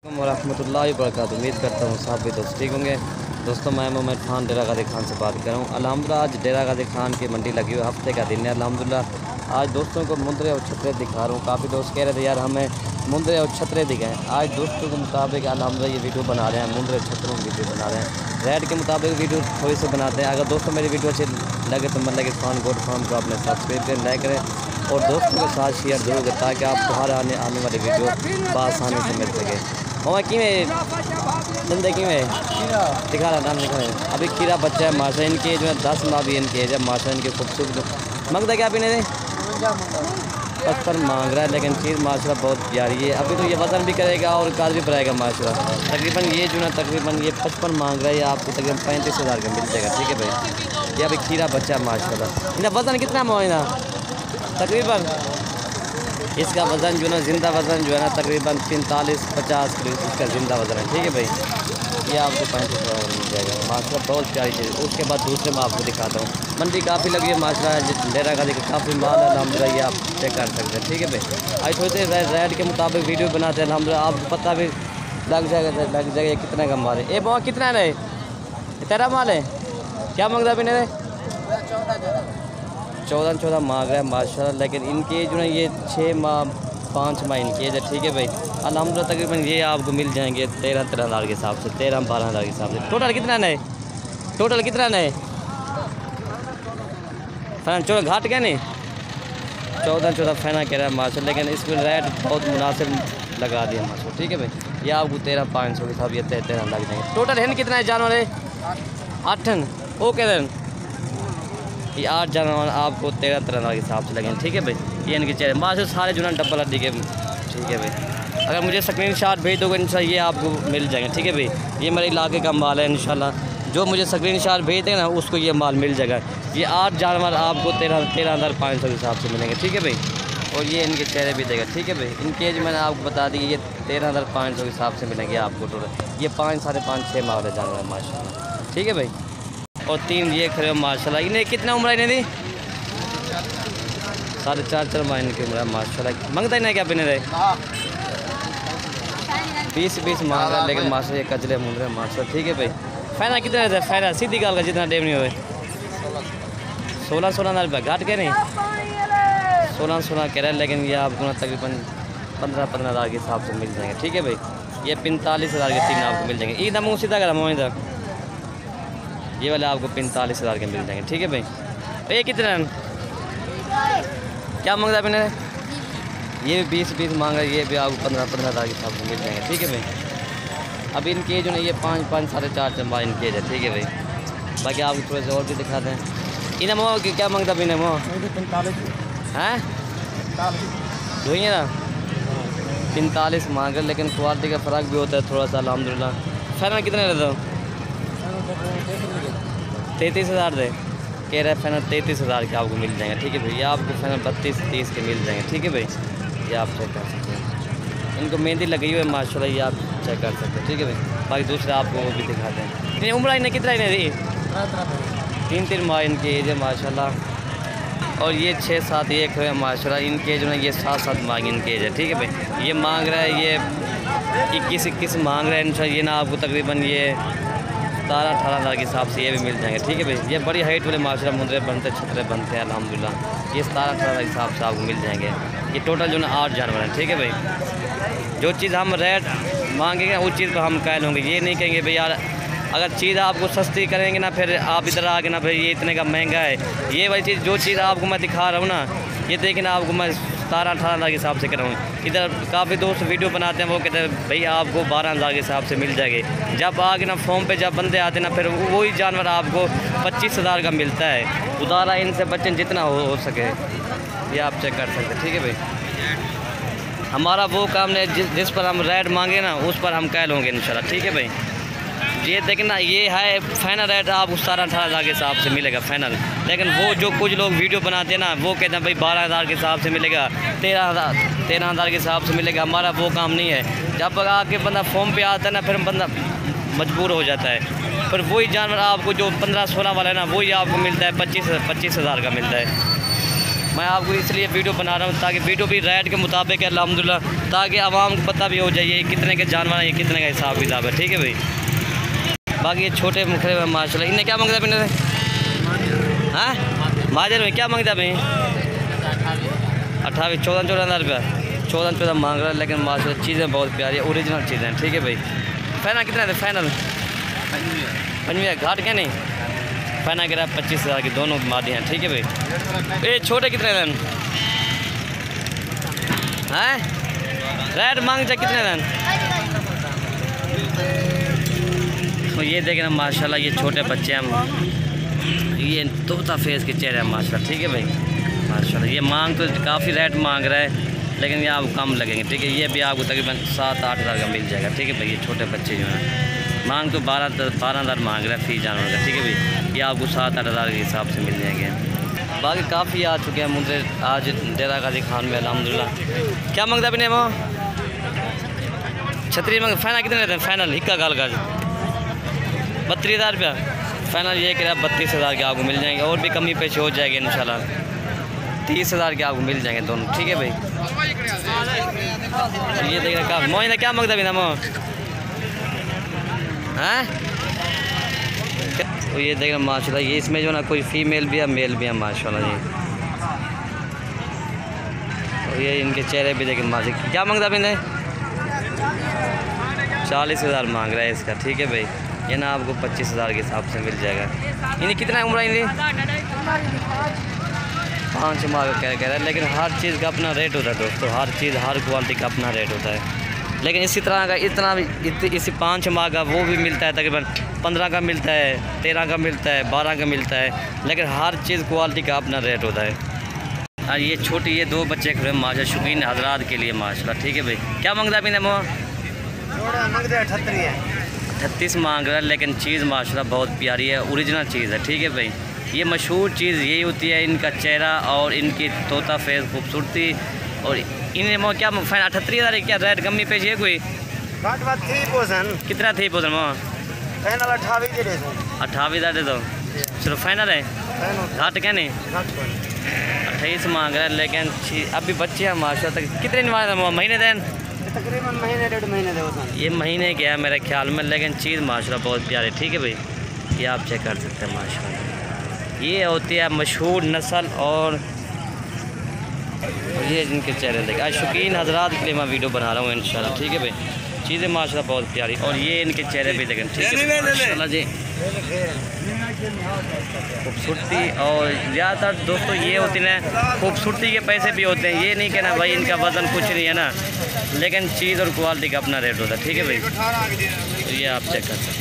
वरहमतुल्लाहि वबरकातुहू। उम्मीद करता हूँ साहब भी दोस्त ठीक होंगे। दोस्तों मैं मोहम्मद खान डेरा गाजी खान से बात कर रहा हूँ। अल्हम्दुलिल्लाह आज डेरा गाजी खान की मंडी लगी हुई, हफ्ते का दिन है। अल्हम्दुलिल्लाह आज दोस्तों को मुंदरे और छतरे दिखा रहा हूँ। काफ़ी दोस्त कह रहे थे यार हमें मुंदरे और छतरे दिखाएँ। आज दोस्तों के मुताबिक अल्हम्दुलिल्लाह ये वीडियो बना रहे हैं, मुंदरे छतरों की वीडियो बना रहे हैं। रेट के मुताबिक वीडियो थोड़ी सी बनाते हैं। अगर दोस्तों मेरी वीडियो अच्छी लगे तो मतलब कि खान गोट फार्म को अपने सब्सक्राइब करें, लाइक करें और दोस्तों के साथ शेयर जरूर करें ताकि आप बाहर आने वाली वीडियो बआसानी से मिल सके। और कि धंधे की में दिखा रहा नाम दिखा रहे अभी खीरा बच्चा है माशा इनके जो है 10 माह भी इनके है। जब माशा इनके खूबसूरत मंगता क्या पीने थे 55 मांग रहा है, लेकिन चीज़ माशा बहुत प्यारी है। अभी तो ये वज़न भी करेगा और काज भी बढ़ाएगा माशा। तकरीबन ये जो है तकरीबन ये 55 मांग रहा है, आपको तकरीबन 35,000 का मिल जाएगा। ठीक है भाई, ये अभी खीरा बच्चा है माशाल्लाह। इनका वज़न कितना मोइना तकरीबन इसका वज़न जो है ज़िंदा वज़न जो है ना तकरीबन 45-50 किलो इसका ज़िंदा वज़न है। ठीक है भाई, ये आपको 35,000 मिल जाएगा माशाल्लाह, बहुत प्यारी चीज़। उसके बाद दूसरे मैं आपको दिखाता हूँ। मंडी काफ़ी लगी है माशाल्लाह, डेरा गाजी का काफ़ी माल है अल्हम्दुलिल्लाह, ये आप चेक कर सकते हैं। ठीक है भाई, आज थोड़ी देर रेट के मुताबिक वीडियो बनाते हैं अल्हम्दुलिल्लाह, आपको पता भी लग जाएगा कितने का माल है। ये बहुत कितना है तेरा माल है क्या मांगता भी नहीं 14 मांग रहा है माशाल्लाह, लेकिन इनके जो है ये 6 माह 5 माह इनकी है। ठीक है भाई, अल्हम्दुलिल्लाह तकरीबन ये आपको मिल जाएंगे 13 हज़ार के हिसाब से, 13-12 हज़ार के हिसाब से। टोटल कितना नए फैन चलो घाट क्या नहीं 14 फैना कह रहा है माशा, लेकिन इसमें रेट बहुत मुनासिब लगा दिया माशा। ठीक है भाई, ये आपको 13,500 के हिसाब ये 13 लग जाएंगे। टोटल है कितना है जानवर है 8 ओके देन ये 8 जानवर आपको 13 के हिसाब से लगेंगे। ठीक है भाई, ये इनके चेहरे माशा सारे जो है डब्बल हड्डी के। ठीक है भाई, अगर मुझे स्क्रीनशॉट भेज दोगे इंशाल्लाह ये आपको मिल जाएंगे। ठीक है भाई, ये मेरे इलाके का माल है इंशाल्लाह, जो मुझे स्क्रीनशॉट भेज देंगे ना उसको ये माल मिल जाएगा। ये 8 जानवर आपको 13,500 के हिसाब से मिलेंगे। ठीक है भाई, और ये इनके चेहरे भी देगा। ठीक है भाई, इनके एज मैंने आपको बता दी ये 13,500 के हिसाब से मिलेंगे आपको टोटल। ये 5, 5.5, 6 माह वाले जानवर है माशाल्लाह। ठीक है भाई, और 3 ये खड़े हो माशाल्लाह। इन्हें कितना उम्र है इन्हें 4.5 माह इनकी उम्र है माशाल्लाह। मंगता ही नहीं क्या पीने रहे 20 मांग रहा है, लेकिन माशा ये कचरे मुंड रहे माशाल्लाह। ठीक है भाई, फ़ायदा कितना रहता है फ़ायदा सीधी गाल का जितना डेम नहीं हो 16 रुपये घाट के नहीं 16 कह रहे हैं, लेकिन ये आपको तकरीबन 15 हज़ार के हिसाब से मिल जाएंगे। ठीक है भाई, ये 45 हज़ार के 3 आपको मिल जाएंगे। ईद हम सीधा करा इधर ये वाले आपको 45 हज़ार के मिल जाएंगे। ठीक है भाई, ये कितना क्या मांगता है मैंने ये भी 20 मांग रहा है, ये भी आपको 15 हज़ार के हिसाब से मिल जाएंगे। ठीक है भाई, अब इनके जो है ये 5, 4.5 माह इनके है। ठीक है भाई, बाकी आपको थोड़े से और भी दिखाते हैं। इन्हें मोह क्या मांगता भी नहीं मोह 45 हैं धोइए ना 45 मांग रहे, लेकिन क्वालिटी का फ़र्क भी होता है थोड़ा सा अल्हम्दुलिल्लाह। फैना कितने रहता हूँ 33 हज़ार दे कह रहे हैं फैना 33 हज़ार के आपको मिल जाएंगे। ठीक है भाई, ये आपको फैना 32-30 के मिल जाएंगे। ठीक है भाई, ये आप चेक कर सकते हैं। इनको मेहंदी लगी हुई है माशाल्लाह, ये आप चेक कर सकते हैं। ठीक है भाई, बाकी दूसरे आपको वो भी दिखाते हैं। नहीं उम्र इन्हें कितना इन्हें दी 3 माह इनकी एज है माशाल्लाह, और ये 6-7 एक है माशाल्लाह। इनके जो है ये 7-7 माह इनकी एज है। ठीक है भाई, ये मांग रहा है ये 21 मांग रहा है इंशाल्लाह। ये ना आपको तकरीबन ये 17-18 हज़ार के हिसाब से ये भी मिल जाएंगे। ठीक है भाई, ये बड़ी हाइट वाले माशाल्लाह मुंदरे बनते छतरे बनते हैं अल्हम्दुलिल्लाह। ये 17-18 के हिसाब से आपको मिल जाएंगे। ये टोटल जो ना 8 जानवर हैं। ठीक है भाई, जो चीज़ हम रेट मांगेंगे उस चीज़ पर हम कायल होंगे। ये नहीं कहेंगे भाई यार अगर चीज़ आपको सस्ती करेंगे ना फिर आप इधर आके ना भाई ये इतने का महंगा है। ये वाली चीज़ जो चीज़ आपको मैं दिखा रहा हूँ ना ये देखिए ना आपको मैं 17-18 हज़ार के हिसाब से कर रहा हूँ। इधर काफ़ी दोस्त वीडियो बनाते हैं वो कहते हैं भाई आपको 12 हज़ार के हिसाब से मिल जाएगी। जब आगे ना फॉर्म पे जब बंदे आते ना फिर वही जानवर आपको 25 हज़ार का मिलता है। उधारा इनसे बचन जितना हो सके ये आप चेक कर सकते हैं। ठीक है भाई, हमारा वो काम है जिस पर हम रेट मांगे ना उस पर हम कायल होंगे इंशाल्लाह। ठीक है भाई, ये देखना ये है फाइनल रेट आपको 17-18 हज़ार के हिसाब से मिलेगा फाइनल। लेकिन वो जो कुछ लोग वीडियो बनाते हैं ना वो कहते हैं भाई 12 हज़ार के हिसाब से मिलेगा 13 हज़ार के हिसाब से मिलेगा। हमारा वो काम नहीं है। जब आके बंदा फॉर्म पे आता है ना फिर बंदा मजबूर हो जाता है। फिर वही जानवर आपको जो 15-16 वाला है ना वही आपको मिलता है 25 हज़ार का मिलता है। मैं आपको इसलिए वीडियो बना रहा हूँ ताकि वीडियो भी रेट के मुताबिक है अल्हम्दुलिल्लाह, ताकि आवाम को पता भी हो जाए ये कितने के जानवर हैं, ये कितने का हिसाब किताब है। ठीक है भाई। बाकी ये छोटे मुखरे हैं माशाल्लाह। इन्हें क्या मांगता है? हाँ माजर में क्या मांगता है भाई? 14,000 रुपया 14 मांग रहा है, लेकिन माशाल्लाह चीज़ें बहुत प्यारी है, ओरिजिनल चीज़ें हैं। ठीक है भाई। फाइनल कितना थे? फाइनल 5 घाट क्या नहीं, फाइनल गिरा 25,000 की दोनों मादी हैं। ठीक है भाई। ये छोटे कितने दिन हैं? रेट मांग जाए कितने दिन? तो ये देखें ना माशाल्लाह, ये छोटे बच्चे हैं, ये तोता फेस के चेहरे हैं माशाल्लाह। ठीक है भाई माशाल्लाह। ये मांग तो काफ़ी रेट मांग रहा है, लेकिन ये आपको कम लगेंगे। ठीक है। ये भी आपको तकरीबन 7-8 हज़ार का मिल जाएगा। ठीक है भाई। ये छोटे बच्चे जो हैं मांग तो 12,000 मांग रहा है फी जानवर का। ठीक है भाई। ये आपको 7-8 हज़ार के हिसाब से मिल जाएंगे। बाकी काफ़ी आ चुके हैं मुझे आज डेरा गाजी खान में अल्हम्दुलिल्लाह। क्या मांगता भी नहीं वो? छतरी मांग। फाइनल कितने रहते हैं? फाइनल हिक्का गाल का 32,000 रुपया फाइनल। ये कह 32,000 के आपको मिल जाएंगे, और भी कमी पेश हो जाएगी इंशाल्लाह। 30,000 के आपको मिल जाएंगे दोनों। ठीक है भाई। ये देख रहे क्या मोइन क्या मांगता भी ना मो? हैं तो ये देख रहे माशाल्लाह, ये इसमें जो ना कोई फीमेल भी है मेल भी है माशाल्लाह जी। और ये इनके चेहरे भी देखें माशाल्लाह। क्या मांगता भी नहीं? 40,000 मांग रहा है इसका। ठीक है भाई। ये ना आपको 25,000 के हिसाब से मिल जाएगा। इन्हें कितना उम्र है? इन्हें 5 माह का कह रहा है, लेकिन हर चीज़ का अपना रेट होता है दोस्तों। हर चीज़ हर क्वालिटी का अपना रेट होता है। लेकिन इसी तरह का इसी 5 माह का वो भी मिलता है, तकरीबन 15 का मिलता है, 13 का मिलता है, 12 का मिलता है, लेकिन हर चीज़ क्वालिटी का अपना रेट होता है। और ये छोटी ये 2 बच्चे खड़े माशा शौकीन हजरात के लिए माशाल्लाह। ठीक है भाई। क्या मांगता भी ना? 38 मांग रहा है, लेकिन चीज़ माशाल्लाह बहुत प्यारी है, ओरिजिनल चीज़ है। ठीक है भाई। ये मशहूर चीज़ यही होती है, इनका चेहरा और इनकी तोता फेस खूबसूरती। और इन्हें मो क्या फाइन 38,000 क्या रेट कमी पेश है कोई? कितना थी पोजन मो? 28,000 दे दो। चलो फाइनल है। घाट क्या नहीं 28 मांग रहा है, लेकिन अभी बच्चे हैं माशाल्लाह। कितने महीने दिन? तकरीबन महीने 1.5 महीने दे। ये महीने क्या है मेरे ख्याल में, लेकिन चीज़ माशाल्लाह बहुत प्यारी। ठीक है भाई। ये आप चेक कर सकते हैं माशाल्लाह। ये होती है मशहूर नस्ल, और ये जिनके चेहरे देखे आज शौकीन हजरात के लिए मैं वीडियो बना रहा हूँ इंशाल्लाह। ठीक है भाई। चीज़ें माशाल्लाह बहुत प्यारी, और ये इनके चेहरे भी देखें। ठीक है माशाल्लाह जी। खूबसूरती और ज़्यादातर दोस्तों ये होती है खूबसूरती के पैसे भी होते हैं। ये नहीं कहना भाई इनका वज़न कुछ नहीं है ना, लेकिन चीज़ और क्वालिटी का अपना रेट होता है। ठीक है भाई। तो ये आप चेक कर सकते हैं।